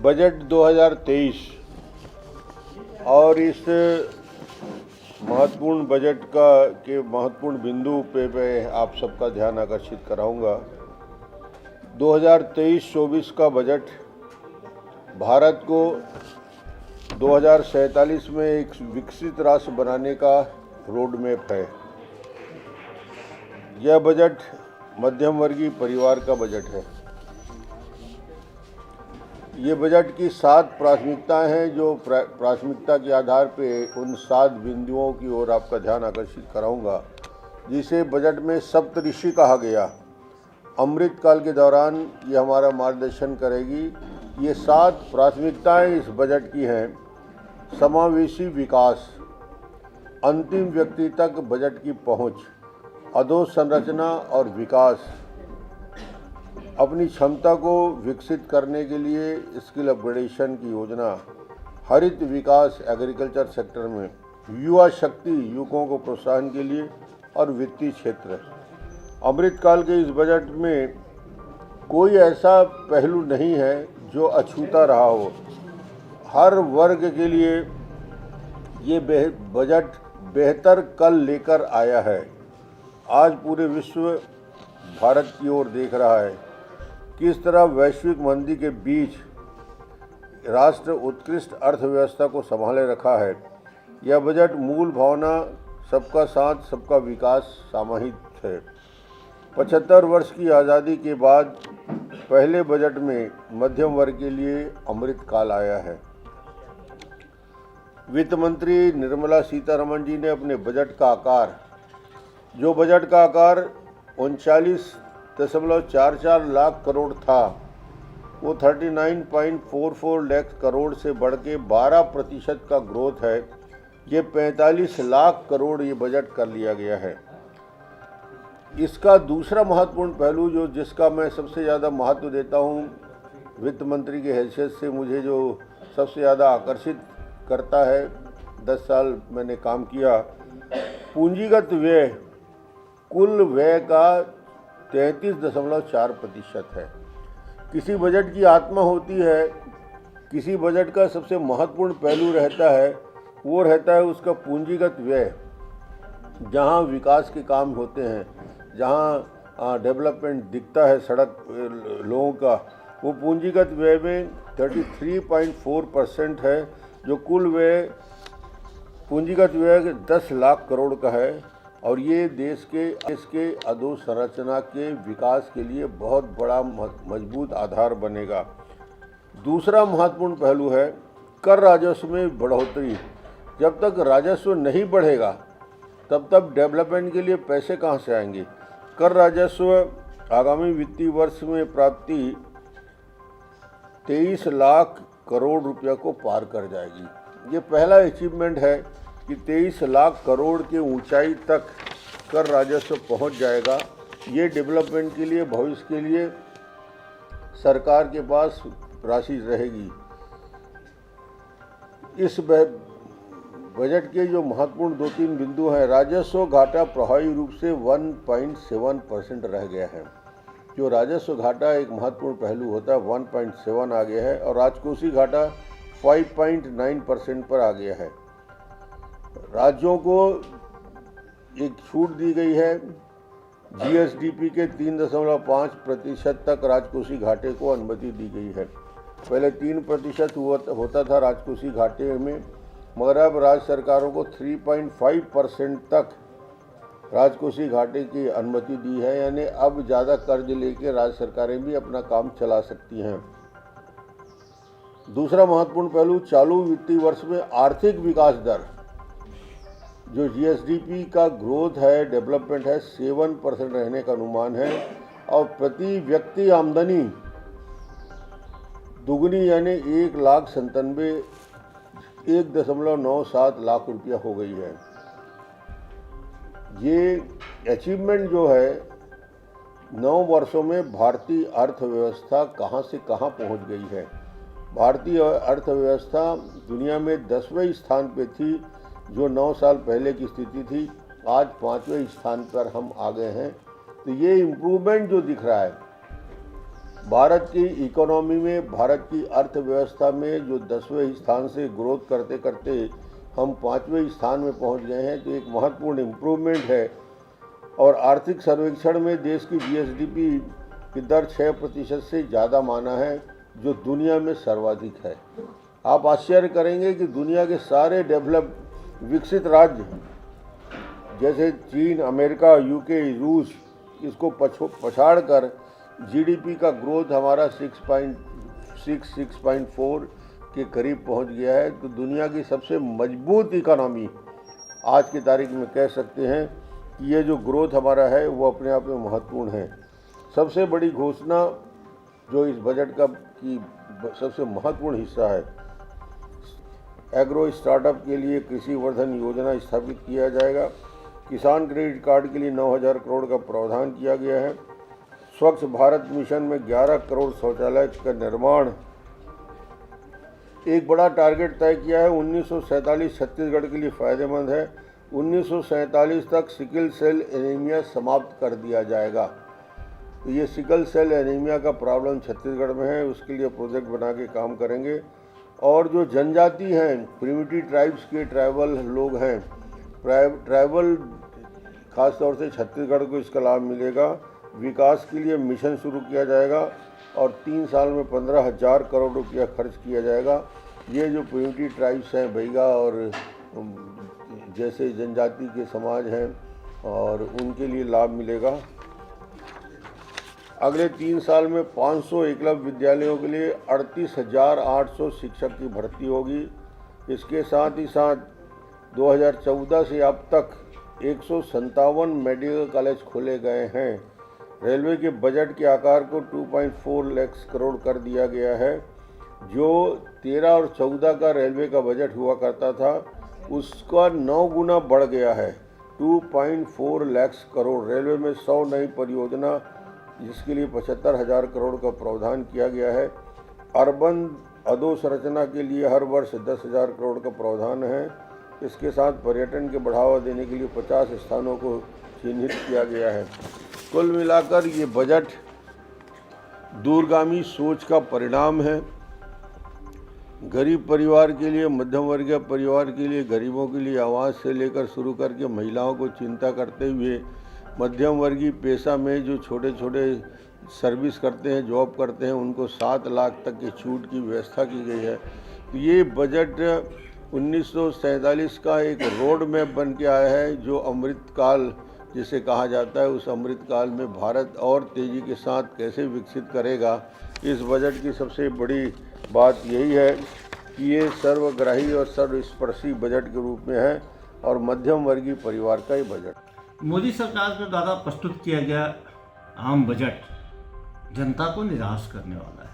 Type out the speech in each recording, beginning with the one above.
Budget 2023 और इस महत्वपूर्ण बजट के महत्वपूर्ण बिंदु पे आप सबका ध्यान आकर्षित कराऊंगा। 2023-24 का बजट भारत को 2047 में एक विकसित राष्ट्र बनाने का रोड मैप है। यह बजट मध्यम वर्गीय परिवार का बजट है। ये बजट की 7 प्राथमिकताएं हैं, जो प्राथमिकता के आधार पे उन 7 बिंदुओं की ओर आपका ध्यान आकर्षित कराऊंगा, जिसे बजट में सप्तऋषि कहा गया। अमृतकाल के दौरान ये हमारा मार्गदर्शन करेगी। ये 7 प्राथमिकताएं इस बजट की हैं। समावेशी विकास, अंतिम व्यक्ति तक बजट की पहुंच, अधोसंरचना और विकास, अपनी क्षमता को विकसित करने के लिए स्किल अपग्रेडेशन की योजना, हरित विकास एग्रीकल्चर सेक्टर में, युवा शक्ति युवकों को प्रोत्साहन के लिए और वित्तीय क्षेत्र। अमृतकाल के इस बजट में कोई ऐसा पहलू नहीं है जो अछूता रहा हो। हर वर्ग के लिए ये बजट बेहतर कल लेकर आया है। आज पूरे विश्व भारत की ओर देख रहा है। किस तरह वैश्विक मंदी के बीच राष्ट्र उत्कृष्ट अर्थव्यवस्था को संभाले रखा है। यह बजट मूल भावना सबका साथ सबका विकास समाहित है। 75 वर्ष की आज़ादी के बाद पहले बजट में मध्यम वर्ग के लिए अमृतकाल आया है। वित्त मंत्री निर्मला सीतारमण जी ने अपने बजट का आकार, जो बजट का आकार 39.44 लाख करोड़ था, वो 39.44 लाख करोड़ से बढ़ के 12% का ग्रोथ है। ये 45 लाख करोड़ ये बजट कर लिया गया है। इसका दूसरा महत्वपूर्ण पहलू जिसका मैं सबसे ज़्यादा महत्व देता हूँ, वित्त मंत्री की हैसियत से मुझे जो सबसे ज़्यादा आकर्षित करता है, 10 साल मैंने काम किया, पूंजीगत व्यय कुल व्यय का 33.4% है। किसी बजट की आत्मा होती है, किसी बजट का सबसे महत्वपूर्ण पहलू रहता है, वो रहता है उसका पूंजीगत व्यय। जहाँ विकास के काम होते हैं, जहाँ डेवलपमेंट दिखता है सड़क लोगों का, वो पूंजीगत व्यय में 33.4% है, जो कुल व्यय पूंजीगत व्यय 10 लाख करोड़ का है। और ये देश के अधोसंरचना के विकास के लिए बहुत बड़ा मजबूत आधार बनेगा। दूसरा महत्वपूर्ण पहलू है कर राजस्व में बढ़ोतरी। जब तक राजस्व नहीं बढ़ेगा तब तक डेवलपमेंट के लिए पैसे कहाँ से आएंगे। कर राजस्व आगामी वित्तीय वर्ष में प्राप्ति 23 लाख करोड़ रुपया को पार कर जाएगी। ये पहला अचीवमेंट है कि 23 लाख करोड़ की ऊंचाई तक कर राजस्व पहुंच जाएगा। ये डेवलपमेंट के लिए, भविष्य के लिए सरकार के पास राशि रहेगी। इस बजट के जो महत्वपूर्ण 2-3 बिंदु हैं, राजस्व घाटा प्रभावी रूप से 1.7% रह गया है। जो राजस्व घाटा एक महत्वपूर्ण पहलू होता है, 1.7 आ गया है, और राजकोषीय घाटा 5.9% पर आ गया है। राज्यों को एक छूट दी गई है। जीएसडीपी के 3.5% तक राजकोषीय घाटे को अनुमति दी गई है। पहले 3% होता था राजकोषीय घाटे में, मगर अब राज्य सरकारों को 3.5% तक राजकोषीय घाटे की अनुमति दी है। यानी अब ज़्यादा कर्ज लेके राज्य सरकारें भी अपना काम चला सकती हैं। दूसरा महत्वपूर्ण पहलू, चालू वित्तीय वर्ष में आर्थिक विकास दर, जो जीएसडीपी का ग्रोथ है, डेवलपमेंट है, 7% रहने का अनुमान है। और प्रति व्यक्ति आमदनी दुगनी यानी 1,97,1.97 लाख रुपया हो गई है। ये अचीवमेंट जो है, 9 वर्षों में भारतीय अर्थव्यवस्था कहाँ से कहाँ पहुँच गई है। भारतीय अर्थव्यवस्था दुनिया में 10वें स्थान पे थी, जो 9 साल पहले की स्थिति थी। आज 5वें स्थान पर हम आ गए हैं। तो ये इम्प्रूवमेंट जो दिख रहा है, भारत की इकोनॉमी में, भारत की अर्थव्यवस्था में जो 10वें स्थान से ग्रोथ करते करते हम 5वें स्थान में पहुंच गए हैं, तो एक महत्वपूर्ण इम्प्रूवमेंट है। और आर्थिक सर्वेक्षण में देश की जीएसडीपी की दर 6% से ज़्यादा माना है, जो दुनिया में सर्वाधिक है। आप आश्चर्य करेंगे कि दुनिया के सारे डेवलप विकसित राज्य जैसे चीन, अमेरिका, यूके, रूस, इसको पछाड़ कर जीडीपी का ग्रोथ हमारा 6.4 के करीब पहुंच गया है। तो दुनिया की सबसे मजबूत इकोनॉमी आज की तारीख में कह सकते हैं कि ये जो ग्रोथ हमारा है वो अपने आप में महत्वपूर्ण है। सबसे बड़ी घोषणा जो इस बजट का की सबसे महत्वपूर्ण हिस्सा है, एग्रो स्टार्टअप के लिए कृषि वर्धन योजना स्थापित किया जाएगा। किसान क्रेडिट कार्ड के लिए 9,000 करोड़ का प्रावधान किया गया है। स्वच्छ भारत मिशन में 11 करोड़ शौचालय का निर्माण, एक बड़ा टारगेट तय किया है। 1947 छत्तीसगढ़ के लिए फ़ायदेमंद है। 1947 तक सिकल सेल एनीमिया समाप्त कर दिया जाएगा। तो ये सिकल सेल एनीमिया का प्रॉब्लम छत्तीसगढ़ में है, उसके लिए प्रोजेक्ट बना के काम करेंगे। और जो जनजाति हैं, प्रिमिटिव ट्राइब्स के ट्राइबल लोग हैं, ट्राइबल खास तौर से छत्तीसगढ़ को इसका लाभ मिलेगा। विकास के लिए मिशन शुरू किया जाएगा और 3 साल में 15,000 करोड़ रुपया खर्च किया जाएगा। ये जो प्रिमिटिव ट्राइब्स हैं, बैगा और जैसे जनजाति के समाज हैं, और उनके लिए लाभ मिलेगा। अगले 3 साल में 500 एकलव्य विद्यालयों के लिए 38,800 शिक्षक की भर्ती होगी। इसके साथ ही साथ 2014 से अब तक 157 मेडिकल कॉलेज खोले गए हैं। रेलवे के बजट के आकार को 2.4 लाख करोड़ कर दिया गया है। जो 13 और 14 का रेलवे का बजट हुआ करता था, उसका 9 गुना बढ़ गया है, 2.4 लाख करोड़। रेलवे में 100 नई परियोजना, जिसके लिए 75,000 करोड़ का प्रावधान किया गया है। अर्बन अधोसंरचना के लिए हर वर्ष 10,000 करोड़ का प्रावधान है। इसके साथ पर्यटन के बढ़ावा देने के लिए 50 स्थानों को चिन्हित किया गया है। कुल मिलाकर ये बजट दूरगामी सोच का परिणाम है। गरीब परिवार के लिए, मध्यम वर्गीय परिवार के लिए, गरीबों के लिए आवास से लेकर शुरू करके महिलाओं को चिंता करते हुए मध्यम वर्गीय पेशा में जो छोटे छोटे सर्विस करते हैं, जॉब करते हैं, उनको 7 लाख तक की छूट की व्यवस्था की गई है। तो ये बजट 1947 का एक रोड मैप बन के आया है, जो अमृतकाल जिसे कहा जाता है, उस अमृतकाल में भारत और तेज़ी के साथ कैसे विकसित करेगा। इस बजट की सबसे बड़ी बात यही है कि ये सर्वग्राही और सर्वस्पर्शी बजट के रूप में है और मध्यम वर्गीय परिवार का ही बजट। मोदी सरकार के द्वारा प्रस्तुत किया गया आम बजट जनता को निराश करने वाला है।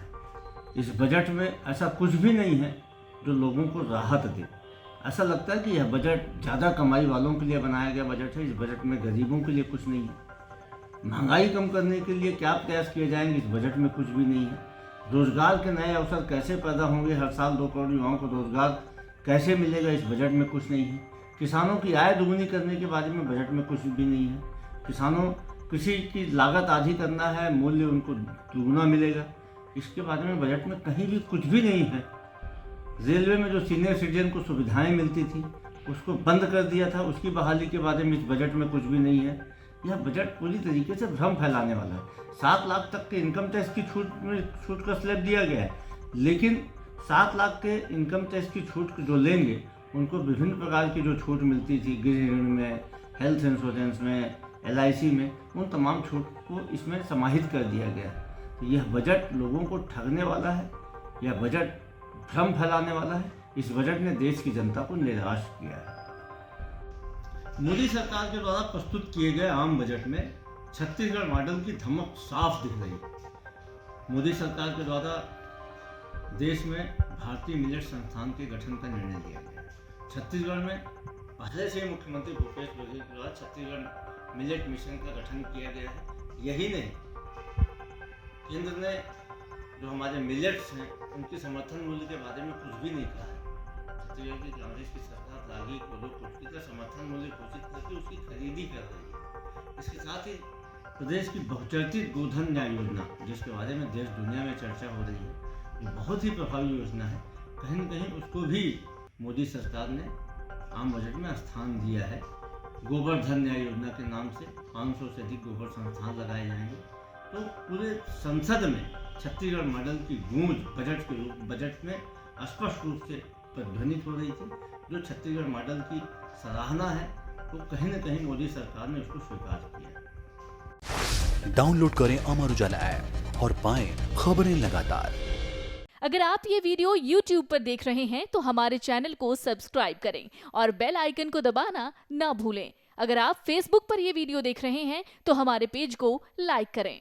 इस बजट में ऐसा कुछ भी नहीं है जो लोगों को राहत दे। ऐसा लगता है कि यह बजट ज़्यादा कमाई वालों के लिए बनाया गया बजट है। इस बजट में गरीबों के लिए कुछ नहीं है। महंगाई कम करने के लिए क्या प्रयास किए जाएंगे, इस बजट में कुछ भी नहीं है। रोजगार के नए अवसर कैसे पैदा होंगे, हर साल 2 करोड़ युवाओं को रोजगार कैसे मिलेगा, इस बजट में कुछ नहीं है। किसानों की आय दुगुनी करने के बारे में बजट में कुछ भी नहीं है। किसानों कृषि की लागत आधी करना है, मूल्य उनको दुगुना मिलेगा, इसके बारे में बजट में कहीं भी कुछ भी नहीं है। रेलवे में जो सीनियर सिटीजन को सुविधाएं मिलती थी, उसको बंद कर दिया था, उसकी बहाली के बारे में इस बजट में कुछ भी नहीं है। यह बजट पूरी तरीके से भ्रम फैलाने वाला है। 7 लाख तक के इनकम टैक्स की छूट का स्लैब दिया गया है, लेकिन 7 लाख के इनकम टैक्स की छूट जो लेंगे उनको विभिन्न प्रकार की जो छूट मिलती थी, गृह ऋण में, हेल्थ इंश्योरेंस में, LIC में, उन तमाम छूट को इसमें समाहित कर दिया गया। तो यह बजट लोगों को ठगने वाला है, यह बजट भ्रम फैलाने वाला है। इस बजट ने देश की जनता को निराश किया है। मोदी सरकार के द्वारा प्रस्तुत किए गए आम बजट में छत्तीसगढ़ मॉडल की धमक साफ दिख रही है। मोदी सरकार के द्वारा देश में भारतीय मिलेट संस्थान के गठन का निर्णय लिया गया है। छत्तीसगढ़ में पहले से मुख्यमंत्री भूपेश बघेल के द्वारा छत्तीसगढ़ मिलेट मिशन का गठन किया गया है। यही नहीं, केंद्र ने जो हमारे मिलेट्स हैं उनके समर्थन मूल्य के बारे में कुछ भी नहीं कहा है। छत्तीसगढ़ की कांग्रेस की सरकार रागी कोदो कुटकी का समर्थन मूल्य घोषित करके उसकी खरीदी कर रही है। इसके साथ ही प्रदेश की बहुचर्चित गोधन न्याय योजना, जिसके बारे में देश दुनिया में चर्चा हो रही है, जो बहुत ही प्रभावी योजना है, कहीं न कहीं उसको भी मोदी सरकार ने आम बजट में स्थान दिया है। गोवर्धन न्याय योजना के नाम से 500 से अधिक गोबर संस्थान लगाए जाएंगे। तो पूरे संसद में छत्तीसगढ़ मॉडल की गूंज बजट में स्पष्ट रूप से प्रतिध्वनित हो रही थी। जो छत्तीसगढ़ मॉडल की सराहना है, तो कहीं न कहीं मोदी सरकार ने उसको स्वीकार किया। डाउनलोड करें अमर उजाला ऐप और पाएं खबरें लगातार। अगर आप ये वीडियो YouTube पर देख रहे हैं तो हमारे चैनल को सब्सक्राइब करें और बेल आइकन को दबाना ना भूलें। अगर आप Facebook पर ये वीडियो देख रहे हैं तो हमारे पेज को लाइक करें।